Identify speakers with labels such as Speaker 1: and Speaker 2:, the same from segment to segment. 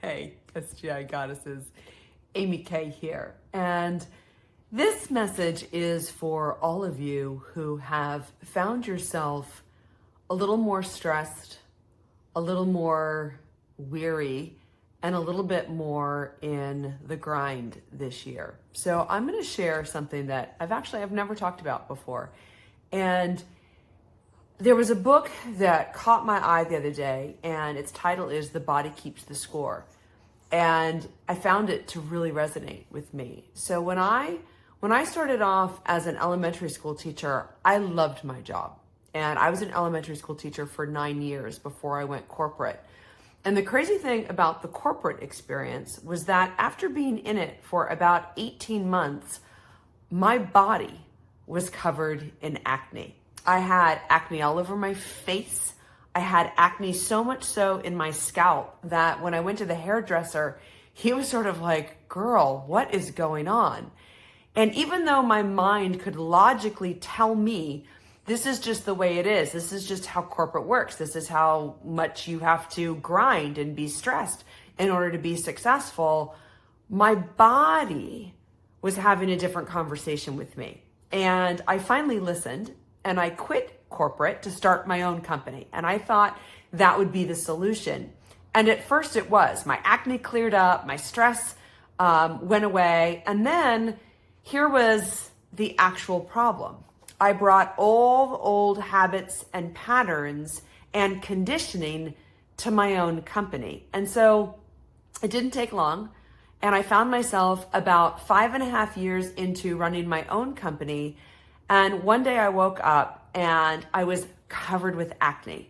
Speaker 1: Hey, SGI Goddesses, Amy K here. And this message is for all of you who have found yourself a little more stressed, a little more weary, and a little bit more in the grind this year. So I'm going to share something that I've never talked about before. And there was a book that caught my eye the other day, and its title is The Body Keeps the Score. And I found it to really resonate with me. So when I started off as an elementary school teacher, I loved my job. And I was an elementary school teacher for 9 years before I went corporate. And the crazy thing about the corporate experience was that after being in it for about 18 months, my body was covered in acne. I had acne all over my face. I had acne so much so in my scalp that when I went to the hairdresser, he was sort of like, girl, what is going on? And even though my mind could logically tell me, this is just the way it is. This is just how corporate works. This is how much you have to grind and be stressed in order to be successful. My body was having a different conversation with me. And I finally listened. And I quit corporate to start my own company. And I thought that would be the solution. And at first it was. My acne cleared up, my stress went away. And then here was the actual problem. I brought all the old habits and patterns and conditioning to my own company. And so it didn't take long. And I found myself about 5.5 years into running my own company. And one day I woke up and I was covered with acne,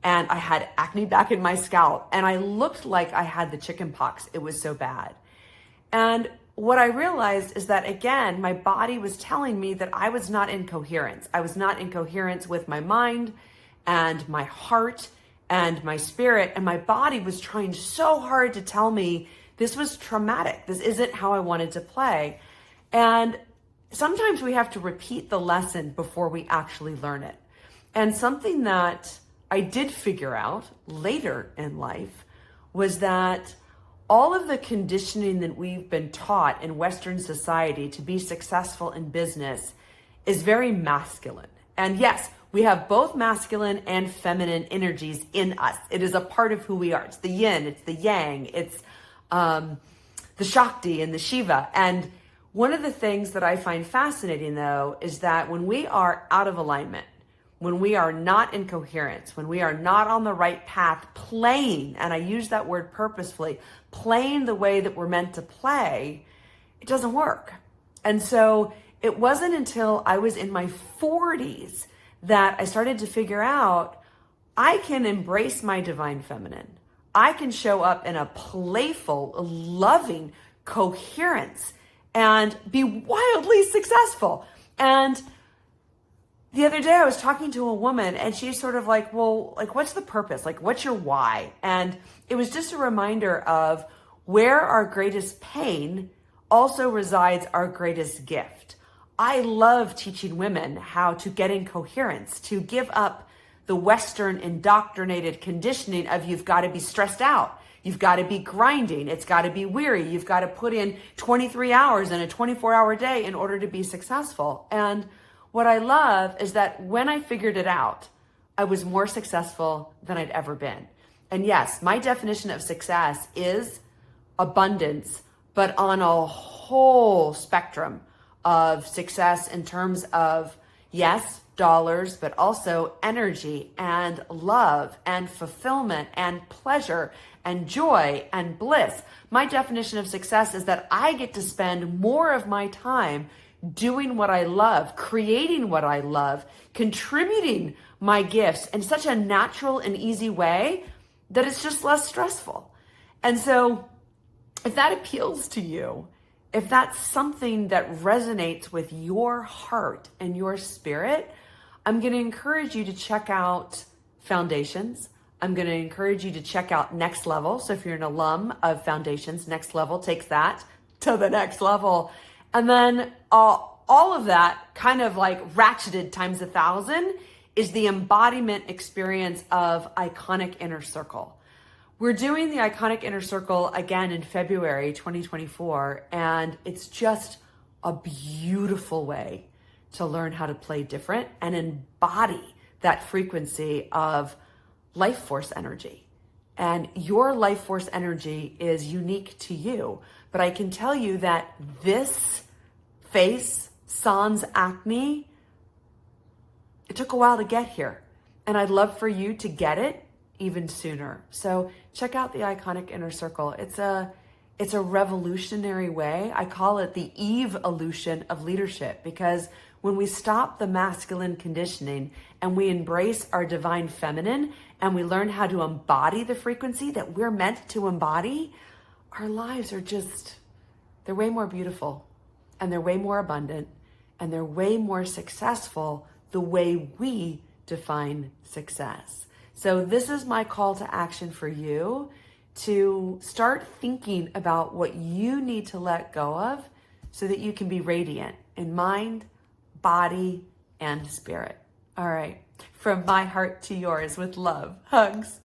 Speaker 1: and I had acne back in my scalp, and I looked like I had the chicken pox. It was so bad. And what I realized is that, again, my body was telling me that I was not in coherence. I was not in coherence with my mind and my heart and my spirit. And my body was trying so hard to tell me this was traumatic. This isn't how I wanted to play. And sometimes we have to repeat the lesson before we actually learn it. And something that I did figure out later in life was that all of the conditioning that we've been taught in Western society to be successful in business is very masculine. And yes, we have both masculine and feminine energies in us. It is a part of who we are. It's the yin, it's the yang, it's the Shakti and the Shiva. And one of the things that I find fascinating, though, is that when we are out of alignment, when we are not in coherence, when we are not on the right path, playing, and I use that word purposefully, playing the way that we're meant to play, it doesn't work. And so it wasn't until I was in my 40s that I started to figure out I can embrace my divine feminine. I can show up in a playful, loving coherence and be wildly successful. And the other day I was talking to a woman, and she's sort of like, well, like, what's the purpose? Like, what's your why? And it was just a reminder of where our greatest pain also resides our greatest gift. I love teaching women how to get in coherence, to give up the Western indoctrinated conditioning of you've got to be stressed out. You've got to be grinding. It's got to be weary. You've got to put in 23 hours in a 24-hour day in order to be successful. And what I love is that when I figured it out, I was more successful than I'd ever been. And yes, my definition of success is abundance, but on a whole spectrum of success in terms of, yes, dollars, but also energy and love and fulfillment and pleasure and joy and bliss. My definition of success is that I get to spend more of my time doing what I love, creating what I love, contributing my gifts in such a natural and easy way that it's just less stressful. And so if that appeals to you, if that's something that resonates with your heart and your spirit, I'm going to encourage you to check out Foundations. I'm going to encourage you to check out Next Level. So if you're an alum of Foundations, Next Level takes that to the next level. And then all of that kind of like ratcheted times 1,000 is the embodiment experience of Iconic Inner Circle, We're doing the Iconic Inner Circle again in February 2024, and it's just a beautiful way to learn how to play different and embody that frequency of life force energy. And your life force energy is unique to you. But I can tell you that this face, sans acne, it took a while to get here. And I'd love for you to get it even sooner. So check out the Iconic Inner Circle. It's a revolutionary way. I call it the evolution of leadership, because when we stop the masculine conditioning and we embrace our divine feminine and we learn how to embody the frequency that we're meant to embody, our lives are they're way more beautiful, and they're way more abundant, and they're way more successful the way we define success. So this is my call to action for you, to start thinking about what you need to let go of so that you can be radiant in mind, body, and spirit. All right. From my heart to yours, with love. Hugs.